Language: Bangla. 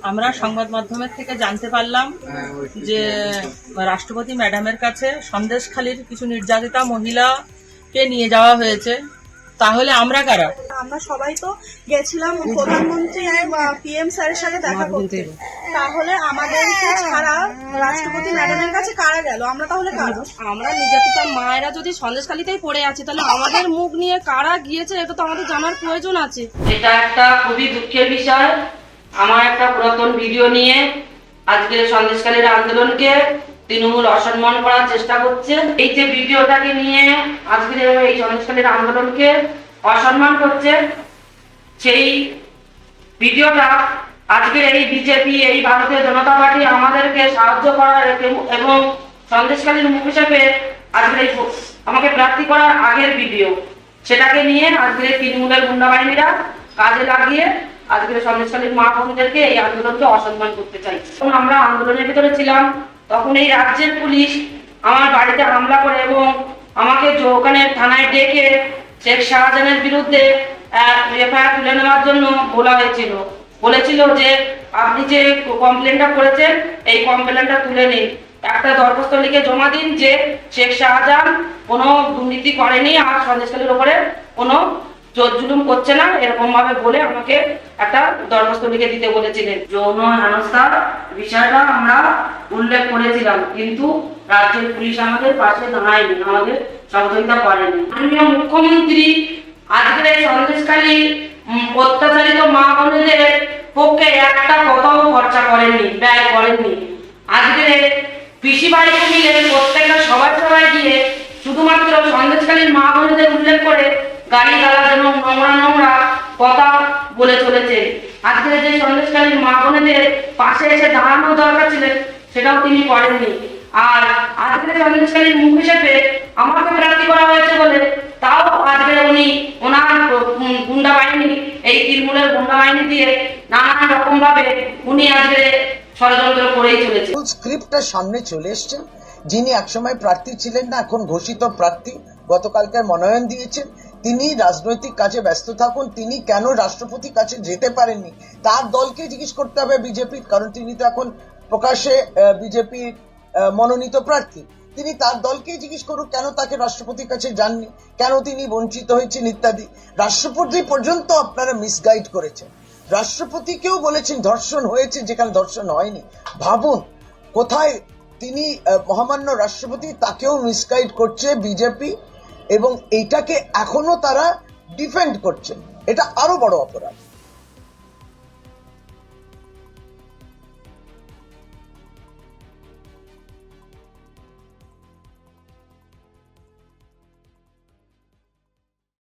আমরা সংবাদ মাধ্যমের থেকে জানতে পারলাম যে রাষ্ট্রপতি ম্যাডামের কাছে সন্দেশখালীর কিছু নির্যাতিতা মহিলাকে নিয়ে যাওয়া হয়েছে। তাহলে আমরা কারা? আমরা সবাই তো গেছিলাম প্রধানমন্ত্রী পিএম স্যারের সাথে দেখা করতে। তাহলে আমাদেরকে ছাড়া রাষ্ট্রপতি ম্যাডামের কাছে কারা গেল? আমরা তাহলে কারা? আমরা নির্যাতিতা মায়েরা যদি সন্দেশখালীতেই পড়ে আছি, তাহলে আমাদের মুখ নিয়ে কারা গিয়েছে এটা তো আমাদের জানার প্রয়োজন আছে। এটা একটা খুবই দুঃখের বিষয়। আমার একটা পুরাতন ভিডিও নিয়ে আজকে সন্দেশখালীর আন্দোলনকে তৃণমূল অসম্মান করার চেষ্টা করছে। এই যে ভিডিওটাকে নিয়ে আজকে এই সন্দেশখালীর আন্দোলনকে অসম্মান করছে, সেই ভিডিওটা আজকের এই বিজেপি, এই ভারতীয় জনতা পার্টি আমাদেরকে সাহায্য করার এবং সন্দেশখালীর মুখ হিসেবে আজকে আমাকে প্রার্থী করার আগের ভিডিও, সেটাকে নিয়ে আজকে তৃণমূলের গুন্ডা বাহিনীরা কাজে লাগিয়ে আজকে সন্দেশখালীর মা বোনদেরকে এই আন্দোলনকে অসম্মান করতে চাই। যখন আমরা আন্দোলনের ভিতরে ছিলাম তখন এই রাজ্যের পুলিশ আমার বাড়িতে হামলা করে এবং আমাকে ওখানে থানায় ডেকে শেখ শাহজাহানের বিরুদ্ধে এফআইআর তুলে নেওয়ার জন্য বলেছিল যে আপনি যে কমপ্লেনটা করেছেন এই কমপ্লেনটা তুলে নিন, একটা দরখাস্ত লিখে জমা দিন যে শেখ শাহজাহান কোনো দুর্নীতি করেনি আর সন্দেশখালীর উপরে কোনো জোর জুলুম করছে না, এরকম ভাবে বলে আমাকে একটা দরখাস্ত লিখে দিতে বলেছিলেন। যৌন হেনস্থার বিষয়টা আমরা উল্লেখ করেছিলাম, কিন্তু রাজ্যের পুলিশ আমাদের পাশে দাঁড়ায়নি, আমাদের সহযোগিতা করেনি। মাননীয় মুখ্যমন্ত্রী আজকের এই সন্দেশখালী অত্যাচারিত মা বোনদের পক্ষে একটা কথাও খরচা করেননি, ব্যয় করেননি। আজকের পিসি বাড়িতে মিলে প্রত্যেকটা সবাই গিয়ে শুধুমাত্র সন্দেশখালীর মা বোনদের উল্লেখ করে গাড়ি গালা যেন নোংরা কথা বলে চলেছে। আজকের যে সন্দেশখালীর মা বোনদের পাশে এসে দাঁড়ানো দরকার ছিল সেটাও তিনি করেননি। আর আজকের সন্দেশখালীর মুখ হিসেবে আমাকে প্রার্থী করা হয়েছে বলে তাও আজকে উনি ওনার গুন্ডা বাহিনী, এই তৃণমূলের গুন্ডা বাহিনী দিয়ে নানান রকম ভাবে উনি আজকে ষড়যন্ত্র করেই চলেছে। স্ক্রিপ্টটা সামনে চলে এসছে। যিনি একসময় প্রার্থী ছিলেন না, এখন ঘোষিত প্রার্থী, গতকালকার মনোনয়ন দিয়েছেন, তিনি রাজনৈতিক কাজে ব্যস্ত থাকুন। তিনি কেন রাষ্ট্রপতির কাছে যেতে পারেননি তার দলকে জিজ্ঞেস করতে হবে বিজেপির, কারণ তিনি তো এখন প্রকাশ্যে বিজেপির মনোনীত প্রার্থী। তিনি তার দলকে জিজ্ঞেস করুন কেন তাকে রাষ্ট্রপতির কাছে যাননি, কেন তিনি বঞ্চিত হয়েছেন ইত্যাদি। রাষ্ট্রপতি পর্যন্ত আপনারা মিসগাইড করেছেন। রাষ্ট্রপতিকেও বলেছেন ধর্ষণ হয়েছে যেখানে ধর্ষণ হয়নি। ভাবুন কোথায় তিনি মহামান্য রাষ্ট্রপতি, তাকেও মিসগাইড করছে বিজেপি, এবং এইটাকে এখনো তারা ডিফেন্ড করছে। এটা আরো বড় অপরাধ।